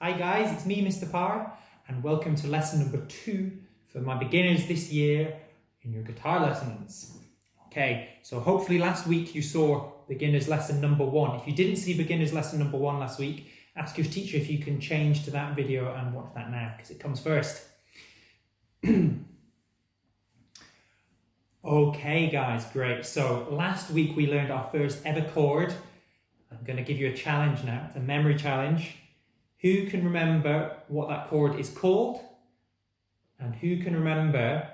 Hi guys, it's me, Mr. Power, and welcome to lesson number 2 for my beginners this year in your guitar lessons. Okay, so hopefully last week you saw beginners lesson number 1. If you didn't see beginners lesson number 1 last week, ask your teacher if you can change to that video and watch that now, because it comes first. Okay guys, great. So last week we learned our first ever chord. I'm going to give you a challenge now. It's a memory challenge. Who can remember what that chord is called? And who can remember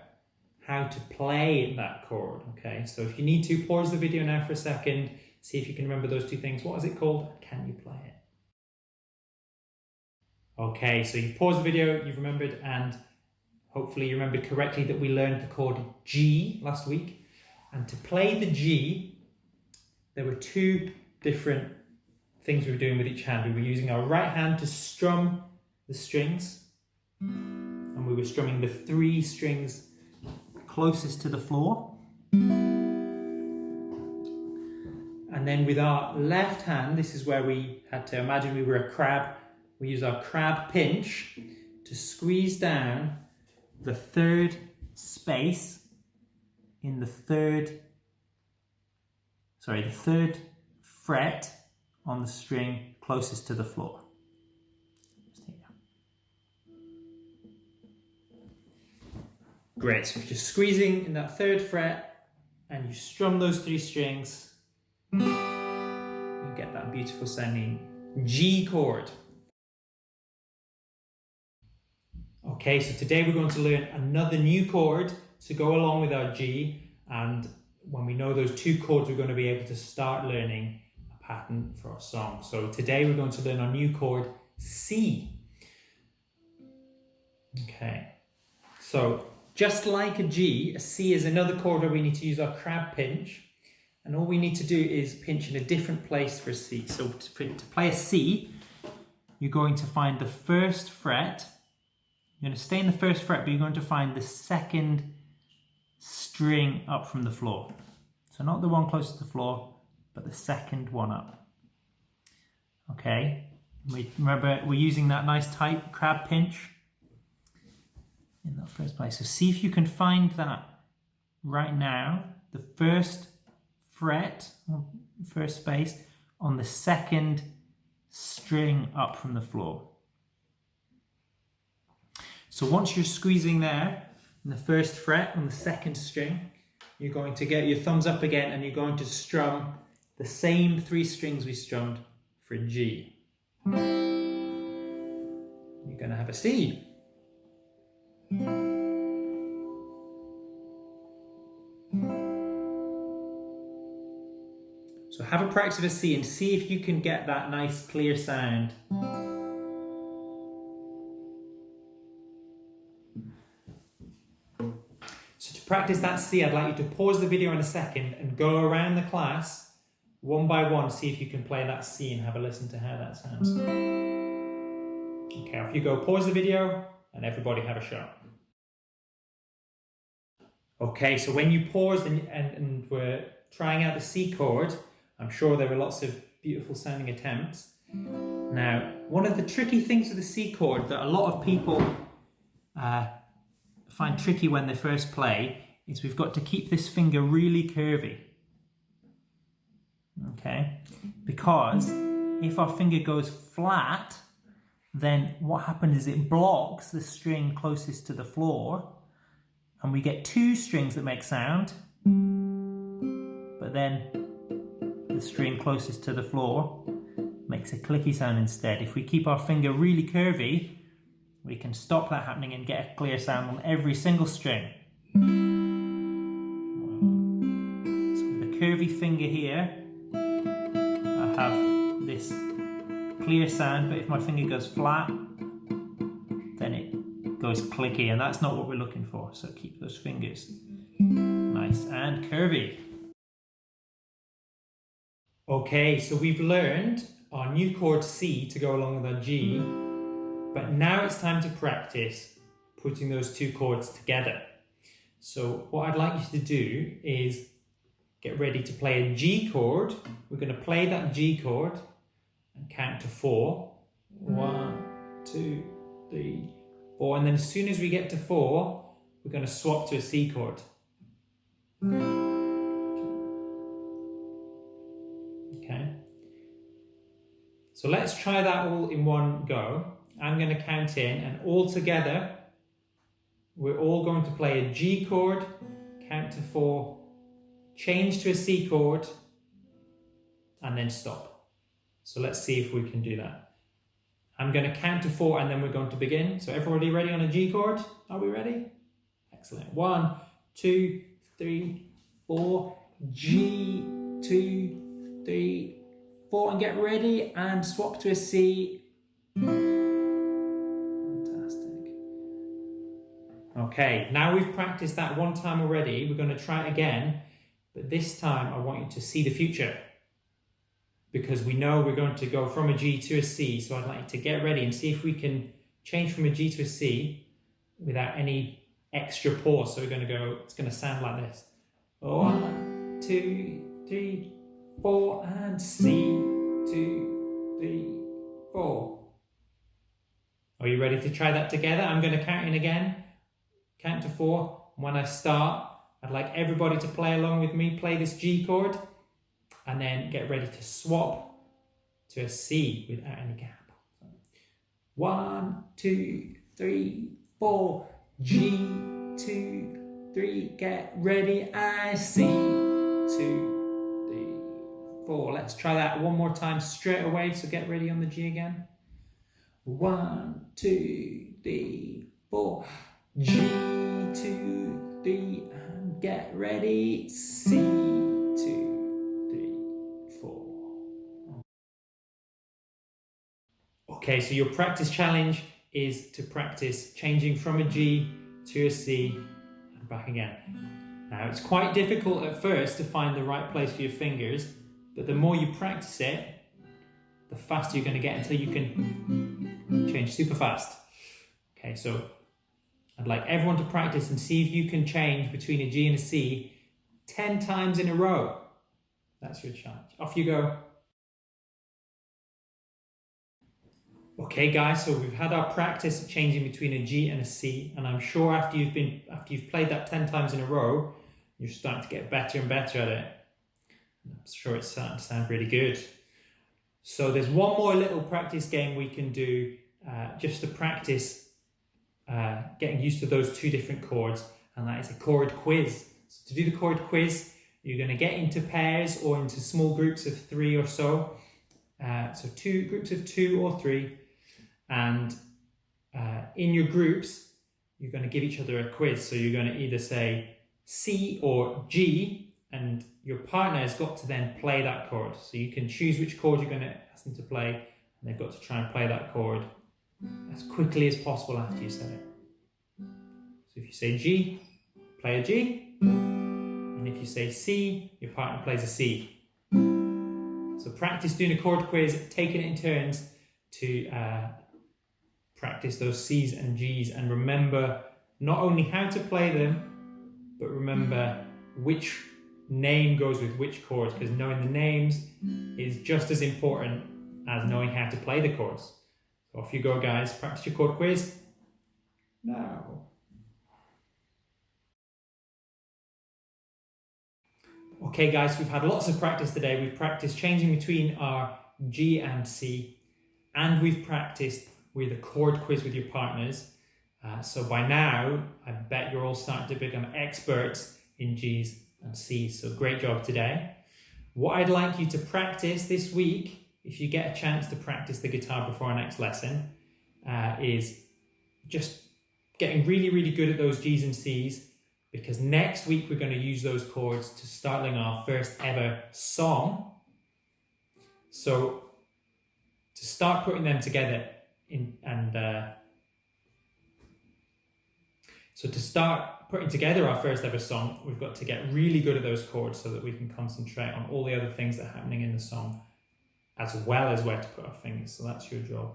how to play that chord? Okay, so if you need to, pause the video now for a second. See if you can remember those two things. What is it called? And can you play it? Okay, so you've paused the video, you've remembered, and hopefully you remembered correctly that we learned the chord G last week. And to play the G, there were two different things we were doing with each hand. We were using our right hand to strum the strings, and we were strumming the 3 strings closest to the floor. And then with our left hand, this is where we had to imagine we were a crab. We use our crab pinch to squeeze down the 3rd space in the 3rd fret on the string closest to the floor. Great, so if you're squeezing in that 3rd fret and you strum those 3 strings, you get that beautiful sounding G chord. Okay, so today we're going to learn another new chord to go along with our G, and when we know those 2 chords, we're going to be able to start learning a pattern for our song. So today we're going to learn our new chord C. Okay, so just like a G, a C is another chord where we need to use our crab pinch, and all we need to do is pinch in a different place for a C. So to play a C, you're going to find the 1st fret. You're going to stay in the 1st fret, but you're going to find the 2nd string up from the floor. So not the one closest to the floor, but the 2nd one up. Okay, remember we're using that nice tight crab pinch in that 1st place. So see if you can find that right now, the 1st fret, 1st space, on the 2nd string up from the floor. So once you're squeezing there in the 1st fret on the 2nd string, you're going to get your thumbs up again and you're going to strum the same 3 strings we strummed for G. You're going to have a C. So have a practice of a C and see if you can get that nice clear sound. So to practice that C, I'd like you to pause the video in a second and go around the class one by one, see if you can play that C and have a listen to how that sounds. Okay, off you go. Pause the video and everybody have a shot. Okay, so when you paused and were trying out the C chord, I'm sure there were lots of beautiful sounding attempts. Now, one of the tricky things with the C chord that a lot of people find tricky when they first play is we've got to keep this finger really curvy. Okay, because if our finger goes flat, then what happens is it blocks the string closest to the floor, and we get 2 strings that make sound, but then the string closest to the floor makes a clicky sound instead. If we keep our finger really curvy, we can stop that happening and get a clear sound on every single string. So with a curvy finger here, I have this clear sound, but if my finger goes flat, then it goes clicky, and that's not what we're looking for. So keep those fingers nice and curvy. Okay, so we've learned our new chord C to go along with our G, but now it's time to practice putting those 2 chords together. So what I'd like you to do is get ready to play a G chord. We're going to play that G chord and count to 4. 1, 2, 3, 4. And then as soon as we get to 4, we're going to swap to a C chord. Okay. So let's try that all in one go. I'm going to count in, and all together, we're all going to play a G chord, count to 4, change to a C chord, and then stop. So let's see if we can do that. I'm going to count to 4 and then we're going to begin. So everybody ready on a G chord? Are we ready? Excellent. 1, 2, 3, 4. G, 2, 3, 4. And get ready and swap to a C. Fantastic. Okay, now we've practiced that one time already. We're going to try it again. But this time I want you to see the future, because we know we're going to go from a G to a C. So I'd like you to get ready and see if we can change from a G to a C without any extra pause. So we're going to go, it's going to sound like this. 1, 2, 3, 4, and C, 2, 3, 4. Are you ready to try that together? I'm going to count in again. Count to 4. When I start, I'd like everybody to play along with me. Play this G chord. And then get ready to swap to a C without any gap. 1, 2, 3, 4. G, 2, 3. Get ready. And C, 2, 3, 4. Let's try that one more time straight away. So get ready on the G again. 1, 2, 3, 4. G, 2, 3. And get ready. C, 2. 4. Okay, so your practice challenge is to practice changing from a G to a C and back again. Now, it's quite difficult at first to find the right place for your fingers, but the more you practice it, the faster you're going to get until you can change super fast. Okay, so I'd like everyone to practice and see if you can change between a G and a C 10 times in a row. That's your challenge. Off you go. Okay guys, so we've had our practice of changing between a G and a C, and I'm sure after you've played that 10 times in a row, you're starting to get better and better at it. I'm sure it's starting to sound really good. So there's one more little practice game we can do just to practice getting used to those two different chords, and that is a chord quiz. So to do the chord quiz, you're going to get into pairs or into small groups of 3 or so. So 2 groups of 2 or 3. And in your groups, you're going to give each other a quiz. So you're going to either say C or G, and your partner has got to then play that chord. So you can choose which chord you're going to ask them to play, and they've got to try and play that chord as quickly as possible after you said it. So if you say G, play a G. And if you say C, your partner plays a C. So practice doing a chord quiz, taking it in turns to practice those C's and G's, and remember not only how to play them, but remember which name goes with which chord, because knowing the names is just as important as knowing how to play the chords. So off you go guys, practice your chord quiz now. Okay guys, we've had lots of practice today. We've practiced changing between our G and C, and we've practiced with a chord quiz with your partners. So by now, I bet you're all starting to become experts in G's and C's. So great job today. What I'd like you to practice this week, if you get a chance to practice the guitar before our next lesson, is just getting really, really good at those G's and C's. Because next week we're going to use those chords to starting our first ever song. So to start putting them together so to start putting together our first ever song, we've got to get really good at those chords so that we can concentrate on all the other things that are happening in the song, as well as where to put our fingers. So that's your job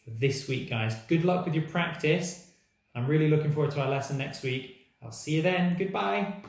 for this week, guys. Good luck with your practice. I'm really looking forward to our lesson next week. I'll see you then. Goodbye.